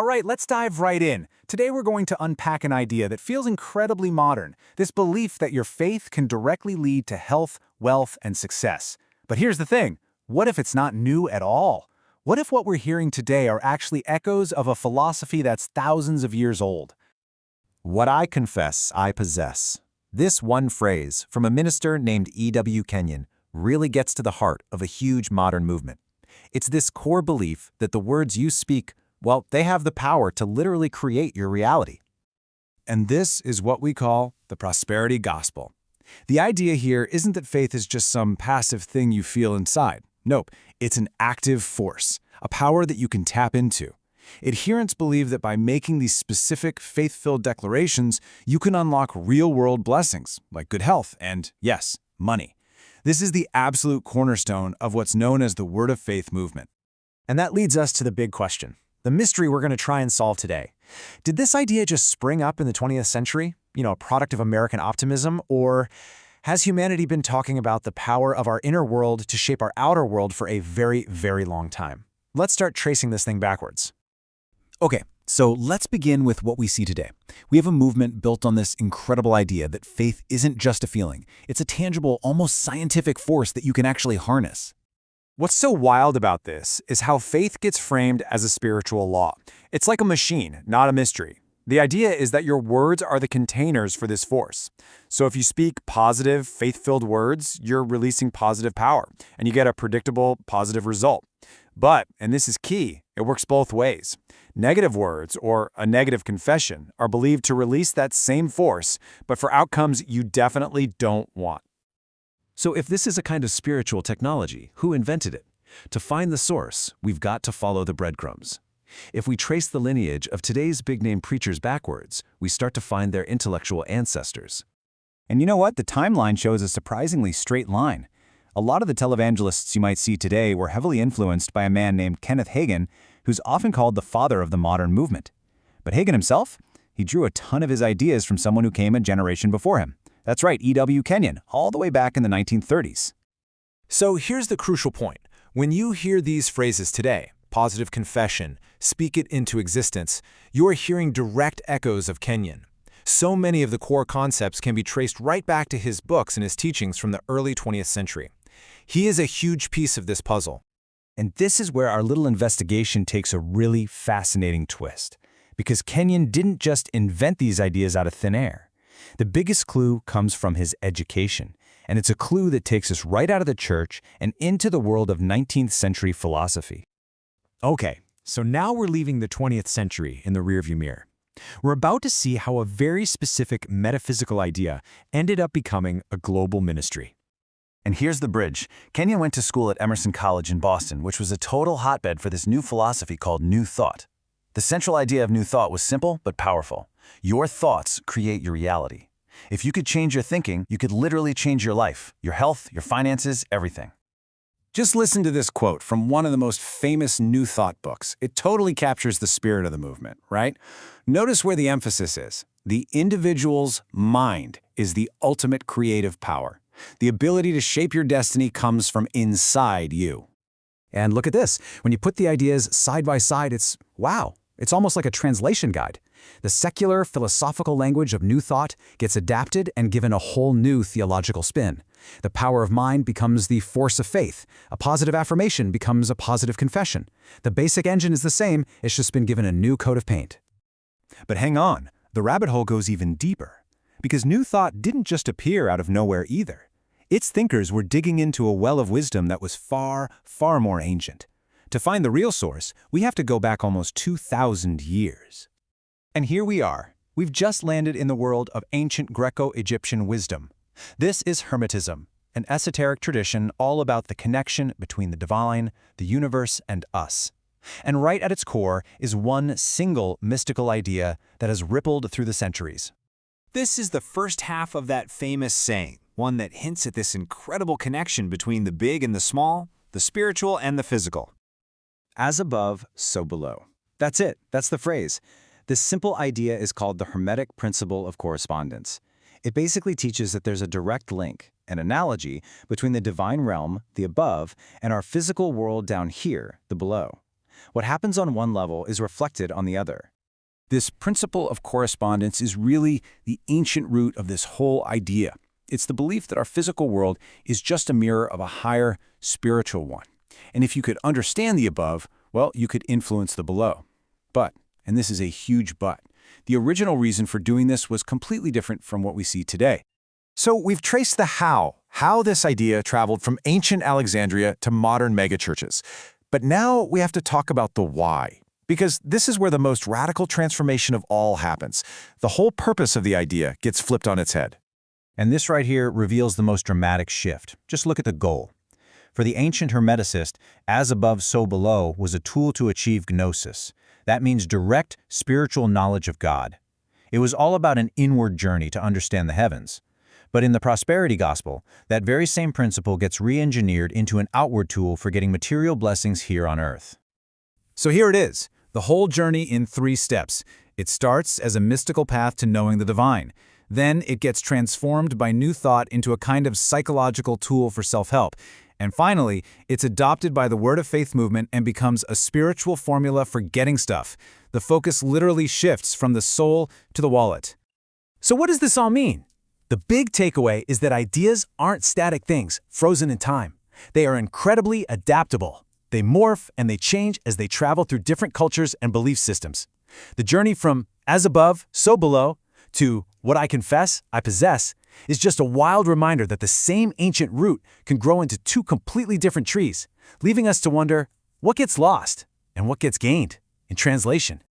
All right, let's dive right in. Today we're going to unpack an idea that feels incredibly modern, this belief that your faith can directly lead to health, wealth, and success. But here's the thing, what if it's not new at all? What if what we're hearing today are actually echoes of a philosophy that's thousands of years old? What I confess, I possess. This one phrase from a minister named E.W. Kenyon really gets to the heart of a huge modern movement. It's this core belief that the words you speak, well, they have the power to literally create your reality. And this is what we call the prosperity gospel. The idea here isn't that faith is just some passive thing you feel inside. Nope, it's an active force, a power that you can tap into. Adherents believe that by making these specific faith-filled declarations, you can unlock real-world blessings, like good health and, yes, money. This is the absolute cornerstone of what's known as the Word of Faith movement. And that leads us to the big question, the mystery we're going to try and solve today. Did this idea just spring up in the 20th century, a product of American optimism, or has humanity been talking about the power of our inner world to shape our outer world for a very, very long time? Let's start tracing this thing backwards. Okay, so let's begin with what we see today. We have a movement built on this incredible idea that faith isn't just a feeling. It's a tangible, almost scientific force that you can actually harness. What's so wild about this is how faith gets framed as a spiritual law. It's like a machine, not a mystery. The idea is that your words are the containers for this force. So if you speak positive, faith-filled words, you're releasing positive power, and you get a predictable, positive result. But, and this is key, it works both ways. Negative words, or a negative confession, are believed to release that same force, but for outcomes you definitely don't want. So if this is a kind of spiritual technology, who invented it? To find the source, we've got to follow the breadcrumbs. If we trace the lineage of today's big-name preachers backwards, we start to find their intellectual ancestors. And you know what? The timeline shows a surprisingly straight line. A lot of the televangelists you might see today were heavily influenced by a man named Kenneth Hagin, who's often called the father of the modern movement. But Hagin himself? He drew a ton of his ideas from someone who came a generation before him. That's right, E.W. Kenyon, all the way back in the 1930s. So here's the crucial point. When you hear these phrases today, positive confession, speak it into existence, you're hearing direct echoes of Kenyon. So many of the core concepts can be traced right back to his books and his teachings from the early 20th century. He is a huge piece of this puzzle. And this is where our little investigation takes a really fascinating twist. Because Kenyon didn't just invent these ideas out of thin air. The biggest clue comes from his education, and it's a clue that takes us right out of the church and into the world of 19th century philosophy. Okay, so now we're leaving the 20th century in the rearview mirror. We're about to see how a very specific metaphysical idea ended up becoming a global ministry. And here's the bridge. Kenyon went to school at Emerson College in Boston, which was a total hotbed for this new philosophy called New Thought. The central idea of New Thought was simple but powerful. Your thoughts create your reality. If you could change your thinking, you could literally change your life, your health, your finances, everything. Just listen to this quote from one of the most famous New Thought books. It totally captures the spirit of the movement, right? Notice where the emphasis is. The individual's mind is the ultimate creative power. The ability to shape your destiny comes from inside you. And look at this. When you put the ideas side by side, wow, it's almost like a translation guide. The secular, philosophical language of New Thought gets adapted and given a whole new theological spin. The power of mind becomes the force of faith. A positive affirmation becomes a positive confession. The basic engine is the same, it's just been given a new coat of paint. But hang on, the rabbit hole goes even deeper. Because New Thought didn't just appear out of nowhere either. Its thinkers were digging into a well of wisdom that was far, far more ancient. To find the real source, we have to go back almost 2,000 years. And here we are. We've just landed in the world of ancient Greco-Egyptian wisdom. This is Hermetism, an esoteric tradition all about the connection between the divine, the universe, and us. And right at its core is one single mystical idea that has rippled through the centuries. This is the first half of that famous saying, one that hints at this incredible connection between the big and the small, the spiritual and the physical. As above, so below. That's it. That's the phrase. This simple idea is called the Hermetic Principle of Correspondence. It basically teaches that there's a direct link, an analogy, between the divine realm, the above, and our physical world down here, the below. What happens on one level is reflected on the other. This principle of correspondence is really the ancient root of this whole idea. It's the belief that our physical world is just a mirror of a higher spiritual one. And if you could understand the above, well, you could influence the below. But, and this is a huge but, the original reason for doing this was completely different from what we see today. So we've traced the how this idea traveled from ancient Alexandria to modern megachurches. But now we have to talk about the why. Because this is where the most radical transformation of all happens. The whole purpose of the idea gets flipped on its head. And this right here reveals the most dramatic shift. Just look at the goal. For the ancient Hermeticist, as above, so below was a tool to achieve Gnosis. That means direct spiritual knowledge of God. It was all about an inward journey to understand the heavens. But in the prosperity gospel, that very same principle gets re-engineered into an outward tool for getting material blessings here on earth. So here it is, the whole journey in 3 steps. It starts as a mystical path to knowing the divine. Then it gets transformed by new thought into a kind of psychological tool for self-help. And finally, it's adopted by the Word of Faith movement and becomes a spiritual formula for getting stuff. The focus literally shifts from the soul to the wallet. So what does this all mean? The big takeaway is that ideas aren't static things, frozen in time. They are incredibly adaptable. They morph and they change as they travel through different cultures and belief systems. The journey from as above, so below, to what I confess, I possess, is just a wild reminder that the same ancient root can grow into 2 completely different trees, leaving us to wonder what gets lost and what gets gained in translation.